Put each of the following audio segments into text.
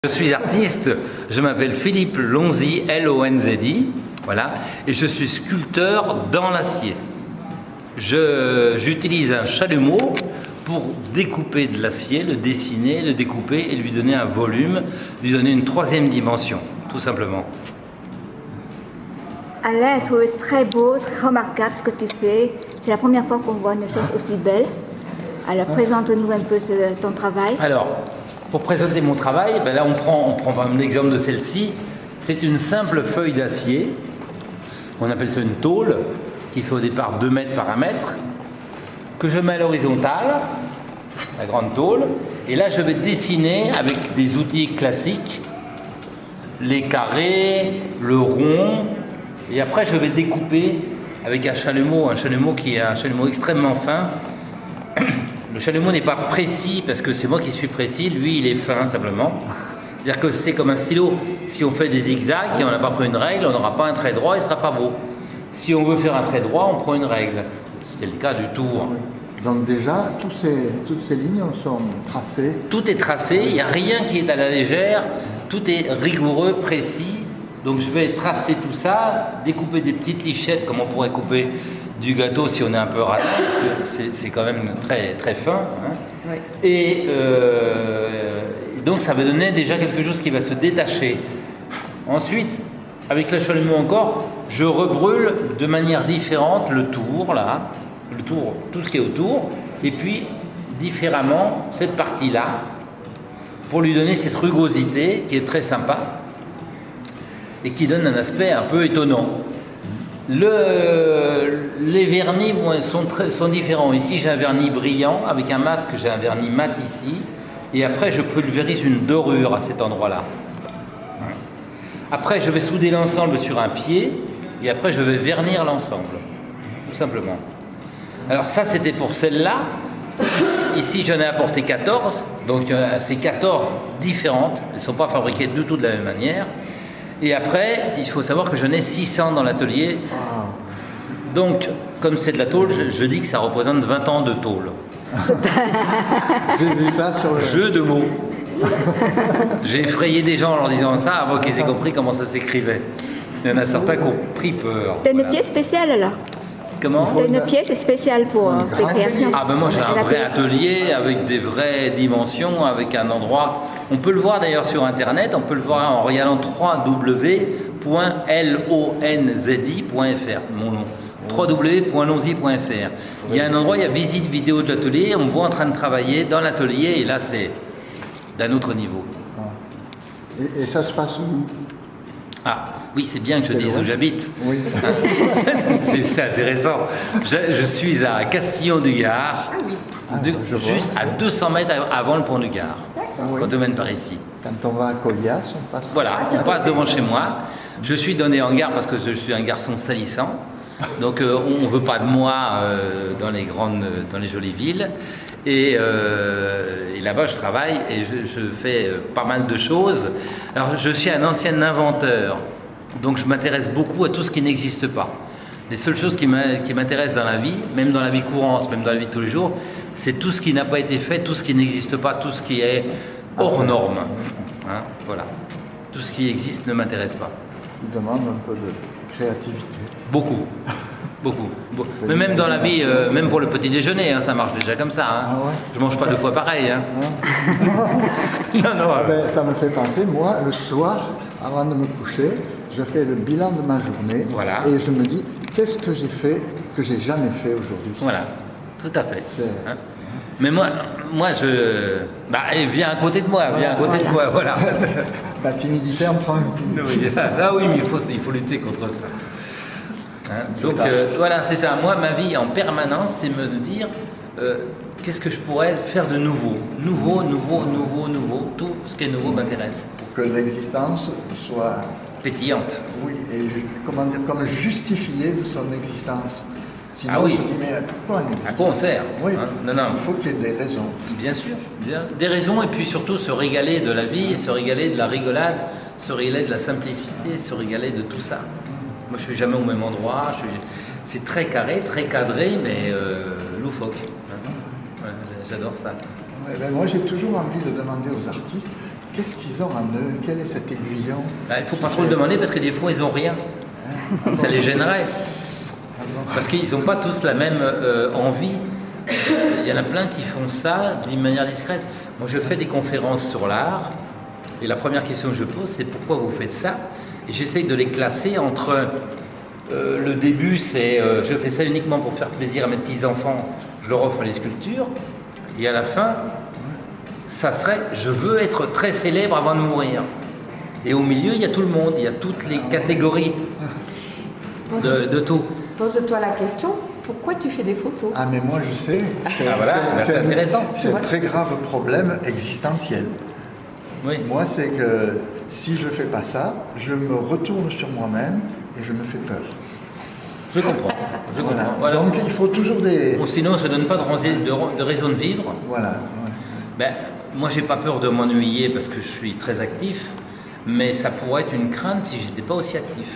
Je suis artiste, je m'appelle Philippe Lonzi, L-O-N-Z-I, voilà, et je suis sculpteur dans l'acier. J'utilise un chalumeau pour découper de l'acier, le dessiner, le découper et lui donner un volume, lui donner une troisième dimension, tout simplement. Alain a trouvé très beau, très remarquable ce que tu fais. C'est la première fois qu'on voit une chose aussi belle. Alors présente-nous un peu ton travail. Alors, pour présenter mon travail, ben là on prend l'exemple de celle-ci. C'est une simple feuille d'acier. On appelle ça une tôle, qui fait au départ 2 mètres par 1 mètre, que je mets à l'horizontale, la grande tôle. Et là, je vais dessiner avec des outils classiques, les carrés, le rond. Et après, je vais découper avec un chalumeau qui est un chalumeau extrêmement fin. Le chalumeau n'est pas précis parce que c'est moi qui suis précis, lui il est fin simplement. C'est-à-dire que c'est comme un stylo. Si on fait des zigzags et on n'a pas pris une règle, on n'aura pas un trait droit, il ne sera pas beau. Si on veut faire un trait droit, on prend une règle. C'était le cas du tour. Donc déjà, toutes ces lignes sont tracées. Tout est tracé, il n'y a rien qui est à la légère, tout est rigoureux, précis. Donc je vais tracer tout ça, découper des petites lichettes comme on pourrait couper du gâteau si on est un peu raté, parce que c'est quand même très, très fin. Hein. Oui. Et donc ça va donner déjà quelque chose qui va se détacher. Ensuite, avec le chalumeau encore, je rebrûle de manière différente le tour, là, le tour, tout ce qui est autour, et puis différemment cette partie-là, pour lui donner cette rugosité qui est très sympa et qui donne un aspect un peu étonnant. Les vernis sont différents. Ici, j'ai un vernis brillant. Avec un masque, j'ai un vernis mat ici. Et après, je pulvérise une dorure à cet endroit-là. Après, je vais souder l'ensemble sur un pied. Et après, je vais vernir l'ensemble. Tout simplement. Alors ça, c'était pour celle-là. Ici, j'en ai apporté 14. Donc, c'est 14 différentes. Elles ne sont pas fabriquées du tout de la même manière. Et après, il faut savoir que j'en ai 600 dans l'atelier. Donc, comme c'est de la tôle, je dis que ça représente 20 ans de tôle. J'ai vu ça sur le... Jeu de mots. J'ai effrayé des gens en leur disant ça avant qu'ils aient compris comment ça s'écrivait. Il y en a certains qui ont pris peur. Tu as une pièce spéciale alors? Comment? Tu as une pièce spéciale pour tes créations? Ah ben moi j'ai un vrai atelier avec des vraies dimensions, avec un endroit. On peut le voir d'ailleurs sur internet, on peut le voir en regardant www.lonzi.fr, mon nom. www.lonzi.fr. Il y a un endroit, il y a visite vidéo de l'atelier, on me voit en train de travailler dans l'atelier et là c'est d'un autre niveau. Et ça se passe où? Ah, oui, c'est bien que je dise où j'habite. Oui. C'est intéressant. Je suis à Castillon-du-Gard, juste à 200 mètres avant le pont du Gard, quand on mène par ici. Quand on va à Colias, on passe... Voilà, on passe devant chez moi. Je suis dans des hangars parce que je suis un garçon salissant. Donc on ne veut pas de moi dans les jolies villes. Et là-bas, je travaille et je fais pas mal de choses. Alors, je suis un ancien inventeur, donc je m'intéresse beaucoup à tout ce qui n'existe pas. Les seules choses qui m'intéressent dans la vie, même dans la vie courante, même dans la vie de tous les jours, c'est tout ce qui n'a pas été fait, tout ce qui n'existe pas, tout ce qui est hors norme. Hein, voilà. Tout ce qui existe ne m'intéresse pas. Il demande un peu de créativité. Beaucoup. Beaucoup. Mais même dans la vie, même pour le petit déjeuner, hein, ça marche déjà comme ça. Hein. Ah ouais? Je mange pas 2 fois pareil. Hein. Non. Ça me fait penser, moi, le soir, avant de me coucher, je fais le bilan de ma journée. Voilà. Et je me dis, qu'est-ce que j'ai fait que j'ai jamais fait aujourd'hui? Voilà, tout à fait. C'est- Hein. Mais moi, viens à côté de moi, viens à côté de moi, voilà. La timidité en prend un coup. Ah oui, mais il faut lutter contre ça. Hein, donc voilà, c'est ça. Moi, ma vie en permanence, c'est me dire qu'est-ce que je pourrais faire de nouveau. Nouveau. Tout ce qui est nouveau m'intéresse. Pour que l'existence soit, Pétillante. oui, et comment dire, comme justifiée de son existence. Sinon, Ah oui. on se dit, mais pourquoi on existe? À quoi on sert? Oui, Hein, non. il faut qu'il y ait des raisons. Bien sûr, des raisons et puis surtout se régaler de la vie, se régaler de la rigolade, se régaler de la simplicité, se régaler de tout ça. Moi je suis jamais au même endroit, c'est très carré, très cadré, mais loufoque. Hein. Ouais, j'adore ça. Ouais, ben moi, j'ai toujours envie de demander aux artistes qu'est-ce qu'ils ont en eux? Quel est cet aiguillon? Il ne faut pas trop le demander parce que des fois ils n'ont rien. Ça les gênerait. Parce qu'ils n'ont pas tous la même envie. Il y en a plein qui font ça d'une manière discrète. Moi je fais des conférences sur l'art et la première question que je pose c'est pourquoi vous faites ça? Et j'essaye de les classer entre le début c'est je fais ça uniquement pour faire plaisir à mes petits-enfants, je leur offre les sculptures. Et à la fin, ça serait je veux être très célèbre avant de mourir. Et au milieu il y a tout le monde, il y a toutes les catégories de tout. Pose-toi la question, pourquoi tu fais des photos? Ah mais moi je sais, C'est intéressant. c'est un très grave problème existentiel. Oui. Moi c'est que si je fais pas ça, je me retourne sur moi-même et je me fais peur. Je comprends. Je Voilà. comprends. Voilà. Donc il faut toujours des... Ou sinon, ça ne donne pas de raison de vivre. Voilà. Ben, moi, j'ai pas peur de m'ennuyer parce que je suis très actif, mais ça pourrait être une crainte si j'étais pas aussi actif.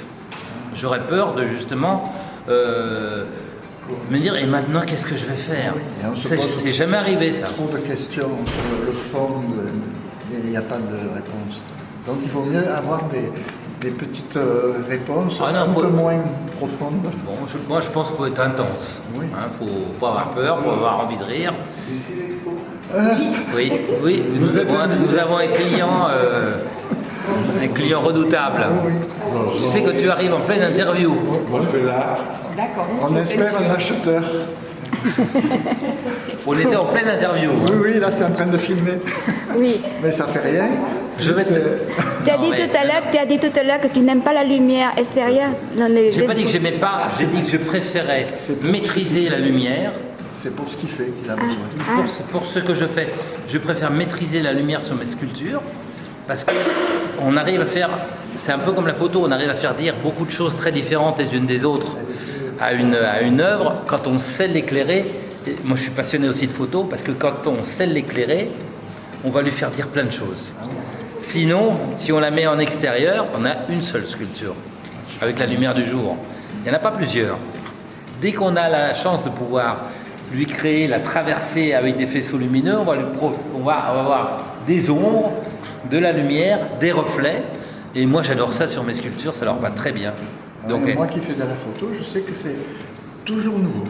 J'aurais peur de justement me dire et maintenant qu'est-ce que je vais faire? Et on se Ça, pose c'est jamais arrivé ça. Trop de questions sur le fond, il n'y a pas de réponse. Donc il vaut mieux avoir des petites réponses un peu moins profondes. Bon, moi, je pense qu'il faut être intense. Oui. Faut pas avoir peur, faut avoir envie de rire. Oui, oui. Nous avons un client redoutable. Tu sais que tu arrives en pleine interview. Moi, je fais l'art. D'accord. On espère un acheteur. On était en pleine interview. Oui, oui, là c'est en train de filmer. Oui. Mais ça fait rien. Je vais te... Tu as Non, dit mais- tout à l'heure que tu n'aimes pas la lumière extérieure. Dans les... J'ai pas dit que j'aimais pas, j'ai dit que je préférais maîtriser la lumière. C'est pour ce qu'il fait qu'il a besoin. Pour ce que je fais, je préfère maîtriser la lumière sur mes sculptures parce qu'on arrive à faire, c'est un peu comme la photo, on arrive à faire dire beaucoup de choses très différentes les unes des autres à une œuvre quand on sait l'éclairer. Et moi je suis passionné aussi de photo parce que quand on sait l'éclairer, on va lui faire dire plein de choses. Sinon, si on la met en extérieur, on a une seule sculpture avec la lumière du jour. Il n'y en a pas plusieurs. Dès qu'on a la chance de pouvoir lui créer la traversée avec des faisceaux lumineux, on va avoir des ombres, de la lumière, des reflets. Et moi, j'adore ça sur mes sculptures, ça leur va très bien. Donc, Moi qui fais de la photo, je sais que c'est toujours nouveau.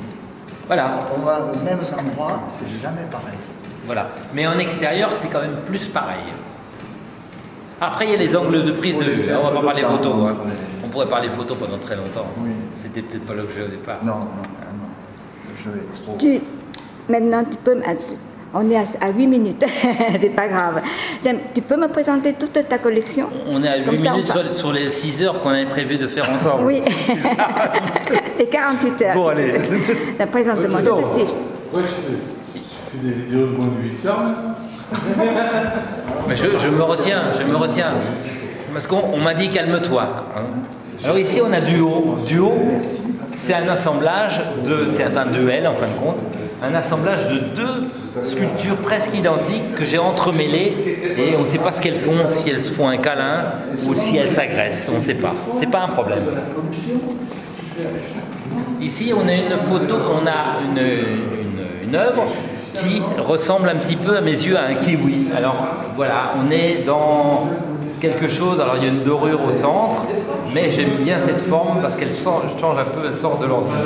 voilà, On va aux mêmes endroits, c'est jamais pareil. voilà. Mais en extérieur, c'est quand même plus pareil. Après, il y a les angles de prise de vue. On va pas parler photos. Hein. On pourrait parler photos pendant très longtemps. Oui. C'était peut-être pas l'objet au départ. Non, non, non. Je vais trop... Maintenant, tu peux... On est à 8 minutes, c'est pas grave. Tu peux me présenter toute ta collection? On est à 8 Comme ça, minutes on part. sur les 6 heures qu'on avait prévu de faire ensemble. Oui. C'est ça. Les 48 heures. Bon, si tu allez. veux. Présente-moi, je te suis. Ouais, je fais des vidéos de moins de 8 heures maintenant. Mais je me retiens. Parce qu'on m'a dit calme-toi. Hein. Alors ici on a duo. Duo, c'est un assemblage c'est un duel en fin de compte, un assemblage de deux sculptures presque identiques que j'ai entremêlées et on ne sait pas ce qu'elles font, si elles se font un câlin ou si elles s'agressent, on ne sait pas. C'est pas un problème. Ici on a une photo, on a une œuvre qui ressemble un petit peu à mes yeux à un kiwi. Alors voilà, on est dans quelque chose, alors il y a une dorure au centre, mais j'aime bien cette forme parce qu'elle change un peu, elle sort de l'ordinaire.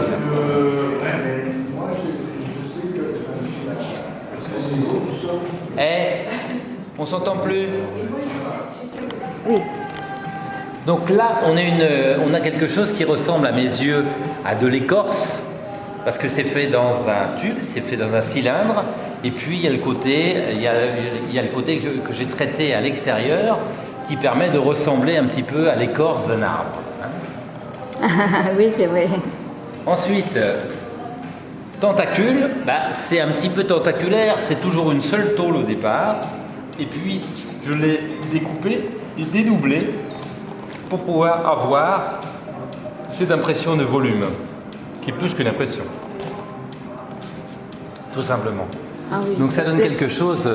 On s'entend plus? Oui. Donc là, on a quelque chose qui ressemble à mes yeux à de l'écorce, parce que c'est fait dans un tube, c'est fait dans un cylindre, et puis il y a le côté, que j'ai traité à l'extérieur, qui permet de ressembler un petit peu à l'écorce d'un arbre. Oui, c'est vrai. Ensuite, tentacule, c'est un petit peu tentaculaire, c'est toujours une seule tôle au départ, et puis je l'ai découpé et dédoublé pour pouvoir avoir cette impression de volume, qui est plus qu'une impression. Tout simplement. Ah oui. Donc ça donne quelque chose...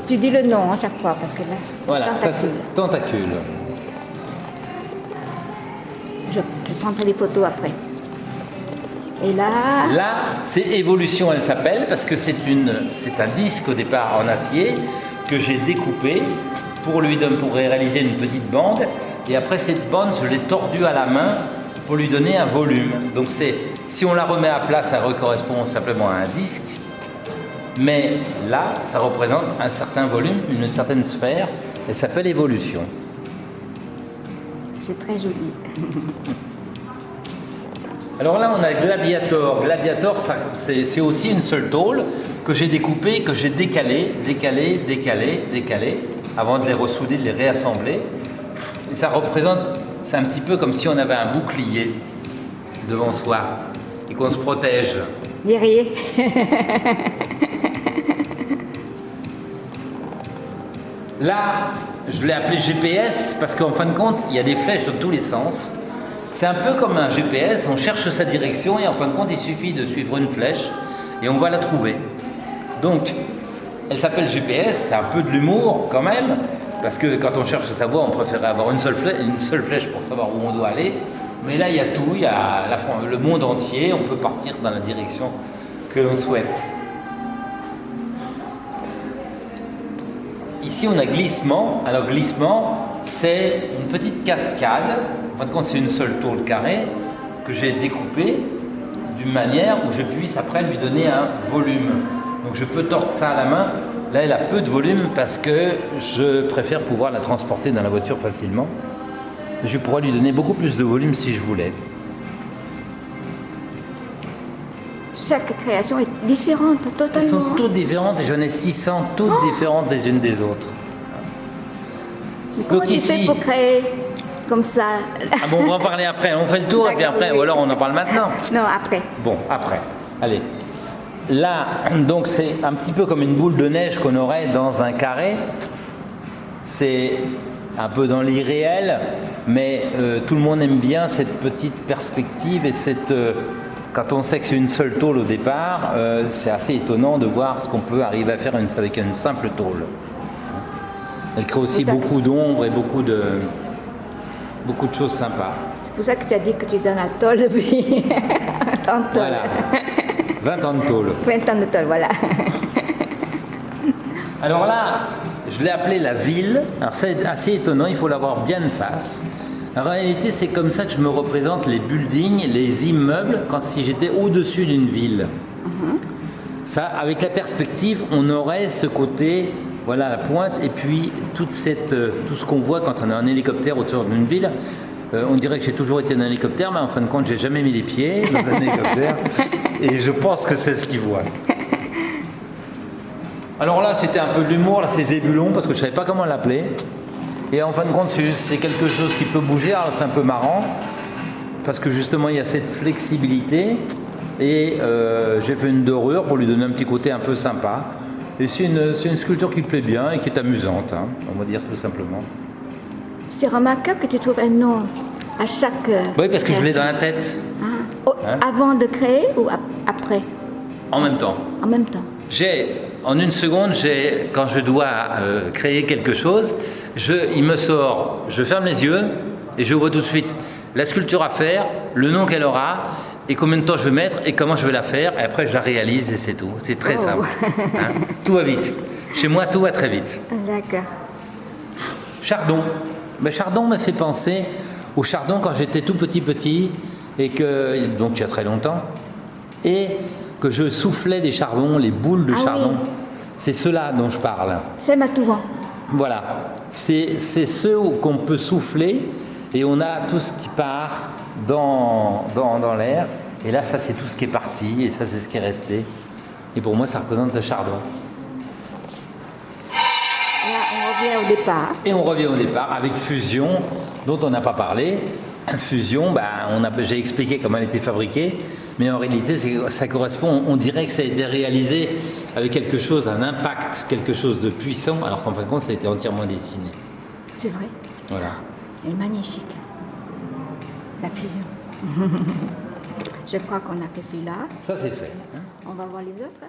Tu dis le nom à chaque fois parce que là. Voilà, ça tentacule. c'est tentacule. Je prendrai les photos après. Et là, Là, c'est évolution, elle s'appelle, parce que c'est un disque au départ en acier que j'ai découpé pour réaliser une petite bande. Et après cette bande, je l'ai tordue à la main pour lui donner un volume. Donc si on la remet à plat, ça correspond simplement à un disque. Mais là, ça représente un certain volume, une certaine sphère. Elle s'appelle évolution. C'est très joli. Alors là, on a Gladiator. Gladiator, c'est aussi une seule tôle que j'ai découpée, que j'ai décalée, avant de les ressouder, de les réassembler. Et ça représente, c'est un petit peu comme si on avait un bouclier devant soi et qu'on se protège. Guerrier. Là, je l'ai appelé GPS parce qu'en fin de compte, il y a des flèches dans tous les sens. C'est un peu comme un GPS, on cherche sa direction et en fin de compte, il suffit de suivre une flèche et on va la trouver. Donc, elle s'appelle GPS, c'est un peu de l'humour quand même, parce que quand on cherche sa voie, on préférait avoir une seule flèche pour savoir où on doit aller. Mais là, il y a tout, il y a le monde entier, on peut partir dans la direction que l'on souhaite. Ici, on a glissement. Alors, glissement, c'est une petite cascade. En fin de compte, c'est une seule tôle carrée que j'ai découpée d'une manière où je puisse après lui donner un volume. Donc, je peux tordre ça à la main. Là, elle a peu de volume parce que je préfère pouvoir la transporter dans la voiture facilement. Je pourrais lui donner beaucoup plus de volume si je voulais. Chaque création est différente, totalement. Elles sont toutes différentes et j'en ai 600, toutes différentes les unes des autres. Mais comment tu fais pour créer comme ça? Ah bon, on va en parler après. On fait le tour et puis après, ou alors on en parle maintenant. Non, après. Bon, après. Allez. Là, donc c'est un petit peu comme une boule de neige qu'on aurait dans un carré. C'est un peu dans l'irréel, mais tout le monde aime bien cette petite perspective et cette... quand on sait que c'est une seule tôle au départ, c'est assez étonnant de voir ce qu'on peut arriver à faire avec une simple tôle. Elle crée aussi beaucoup d'ombre et beaucoup de choses sympas. C'est pour ça que tu as dit que tu es dans la tôle depuis 30 ans. Voilà. 20 ans de tôle. 20 ans de tôle, voilà. Alors là, je l'ai appelé la ville. Alors c'est assez étonnant, il faut l'avoir bien de face. En réalité, c'est comme ça que je me représente les buildings, les immeubles, si j'étais au-dessus d'une ville. Ça, avec la perspective, on aurait ce côté, voilà, la pointe, et puis tout ce qu'on voit quand on est en hélicoptère autour d'une ville. On dirait que j'ai toujours été en hélicoptère, mais en fin de compte, j'ai jamais mis les pieds dans un hélicoptère, et je pense que c'est ce qu'ils voient. Alors là, c'était un peu de l'humour, là, c'est Zébulon, parce que je savais pas comment l'appeler. Et en fin de compte, c'est quelque chose qui peut bouger, alors c'est un peu marrant, parce que justement, il y a cette flexibilité, et j'ai fait une dorure pour lui donner un petit côté un peu sympa. Et c'est une sculpture qui plaît bien et qui est amusante, hein, on va dire tout simplement. C'est remarquable que tu trouves un nom à chaque... Oui, parce que je l'ai dans la tête. Avant de créer ou après? En même temps. En même temps. En une seconde, quand je dois créer quelque chose, il me sort, je ferme les yeux et je vois tout de suite la sculpture à faire, le nom qu'elle aura et combien de temps je vais mettre et comment je vais la faire et après je la réalise et c'est tout. C'est très simple. Hein. Tout va vite. Chez moi, tout va très vite. D'accord. Chardon. Chardon me fait penser au chardon quand j'étais tout petit et donc il y a très longtemps et que je soufflais des chardons, les boules de chardon. Oui. C'est ceux-là dont je parle. C'est Matouvent. Voilà. C'est ceux qu'on peut souffler et on a tout ce qui part dans l'air. Et là, ça, c'est tout ce qui est parti et ça, c'est ce qui est resté. Et pour moi, ça représente le chardon. Là, on revient au départ. Et on revient au départ avec Fusion, dont on n'a pas parlé. Fusion, j'ai expliqué comment elle était fabriquée, mais en réalité, ça correspond, on dirait que ça a été réalisé avec quelque chose, un impact, quelque chose de puissant, alors qu'en fin de compte, ça a été entièrement dessiné. C'est vrai. Voilà. Elle est magnifique. La fusion. Je crois qu'on a fait celui-là. Ça, c'est fait. Hein. On va voir les autres.